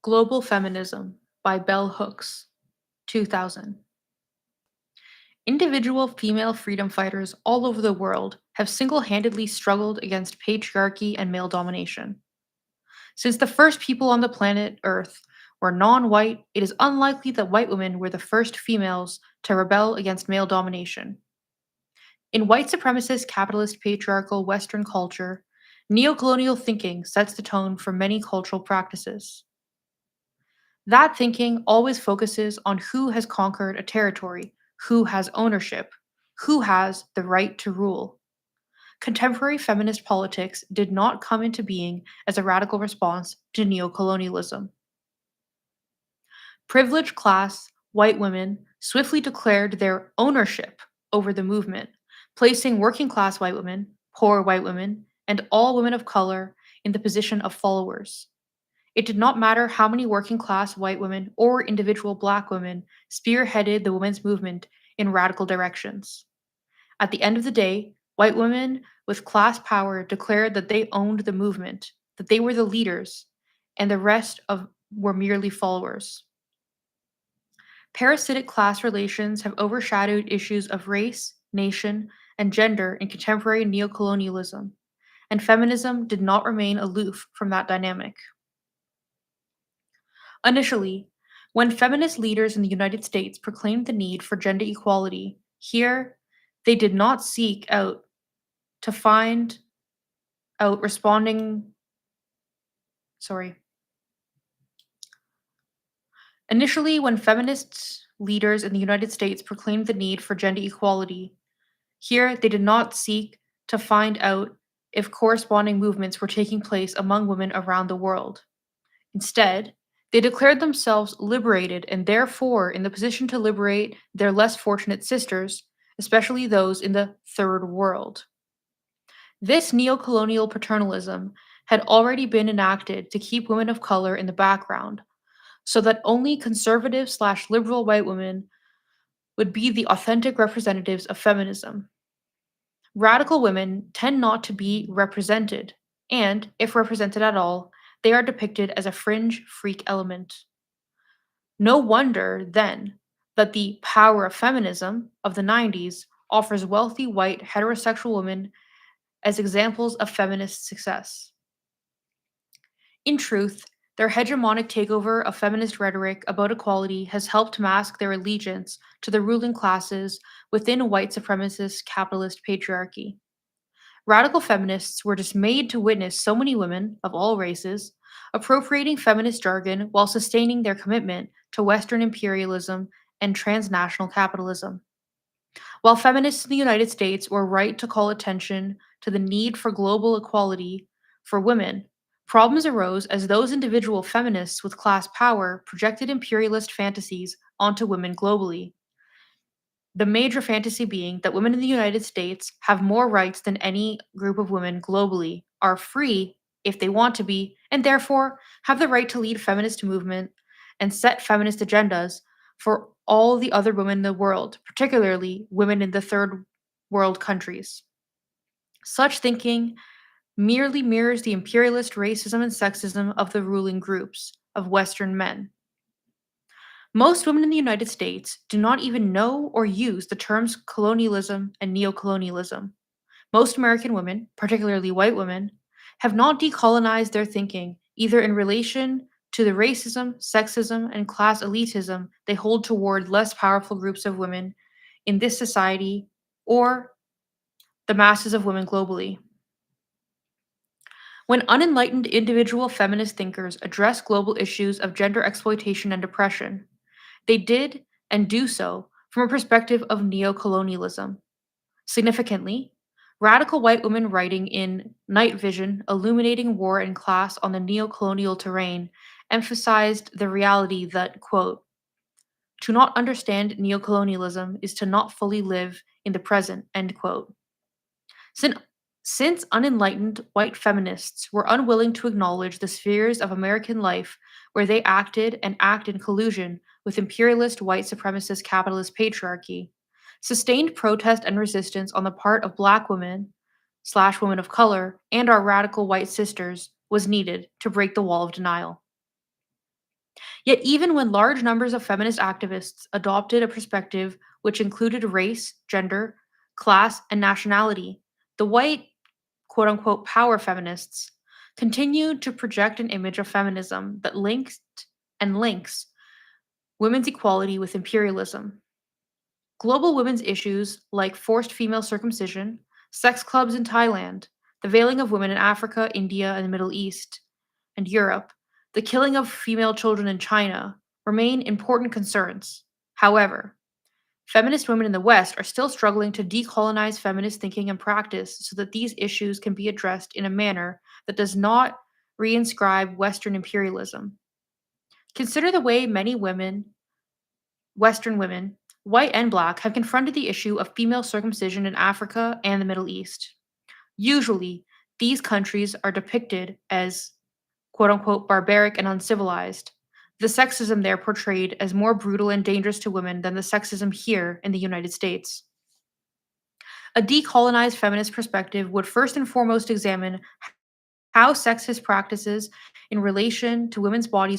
Global Feminism by Bell Hooks, 2000. Individual female freedom fighters all over the world have single handedly struggled against patriarchy and male domination. Since the first people on the planet Earth were non white, it is unlikely that white women were the first females to rebel against male domination. In white supremacist, capitalist, patriarchal Western culture, neocolonial thinking sets the tone for many cultural practices. That thinking always focuses on who has conquered a territory, who has ownership, who has the right to rule. Contemporary feminist politics did not come into being as a radical response to neocolonialism. Privileged class, white women swiftly declared their ownership over the movement, placing working class white women, poor white women, and all women of color in the position of followers. It did not matter how many working class white women or individual black women spearheaded the women's movement in radical directions. At the end of the day, white women with class power declared that they owned the movement, that they were the leaders, and the rest of were merely followers. Parasitic class relations have overshadowed issues of race, nation, and gender in contemporary neocolonialism, and feminism did not remain aloof from that dynamic. Initially, when feminist leaders in the United States proclaimed the need for gender equality, here they did not seek out to find out responding. Sorry. Initially, when feminist leaders in the United States proclaimed the need for gender equality, here they did not seek to find out if corresponding movements were taking place among women around the world. Instead, they declared themselves liberated and therefore in the position to liberate their less fortunate sisters, especially those in the third world. This neocolonial paternalism had already been enacted to keep women of color in the background, so that only conservative/liberal white women would be the authentic representatives of feminism. Radical women tend not to be represented, and, if represented at all, they are depicted as a fringe freak element. No wonder, then, that the power of feminism of the 90s offers wealthy white heterosexual women as examples of feminist success. In truth, their hegemonic takeover of feminist rhetoric about equality has helped mask their allegiance to the ruling classes within a white supremacist capitalist patriarchy. Radical feminists were dismayed to witness so many women, of all races, appropriating feminist jargon while sustaining their commitment to Western imperialism and transnational capitalism. While feminists in the United States were right to call attention to the need for global equality for women, problems arose as those individual feminists with class power projected imperialist fantasies onto women globally. The major fantasy being that women in the United States have more rights than any group of women globally, are free if they want to be, and therefore have the right to lead feminist movement and set feminist agendas for all the other women in the world, particularly women in the third world countries. Such thinking merely mirrors the imperialist racism and sexism of the ruling groups of Western men. Most women in the United States do not even know or use the terms colonialism and neocolonialism. Most American women, particularly white women, have not decolonized their thinking either in relation to the racism, sexism, and class elitism they hold toward less powerful groups of women in this society or the masses of women globally. When unenlightened individual feminist thinkers address global issues of gender exploitation and oppression, they did and do so from a perspective of neocolonialism. Significantly, radical white women writing in Night Vision, Illuminating War and Class on the Neocolonial Terrain, emphasized the reality that, quote, to not understand neocolonialism is to not fully live in the present, end quote. Sin- Since unenlightened white feminists were unwilling to acknowledge the spheres of American life where they acted and act in collusion with imperialist white supremacist capitalist patriarchy, sustained protest and resistance on the part of black women/women of color and our radical white sisters was needed to break the wall of denial. Yet, even when large numbers of feminist activists adopted a perspective which included race, gender, class, and nationality, the white quote unquote power feminists continued to project an image of feminism that links women's equality with imperialism. Global women's issues like forced female circumcision, sex clubs in Thailand, the veiling of women in Africa, India, and the Middle East, and Europe, the killing of female children in China remain important concerns. However, feminist women in the West are still struggling to decolonize feminist thinking and practice so that these issues can be addressed in a manner that does not reinscribe Western imperialism. Consider the way many Western women, white and black, have confronted the issue of female circumcision in Africa and the Middle East. Usually, these countries are depicted as quote unquote barbaric and uncivilized. The sexism there portrayed as more brutal and dangerous to women than the sexism here in the United States. A decolonized feminist perspective would first and foremost examine how sexist practices in relation to women's bodies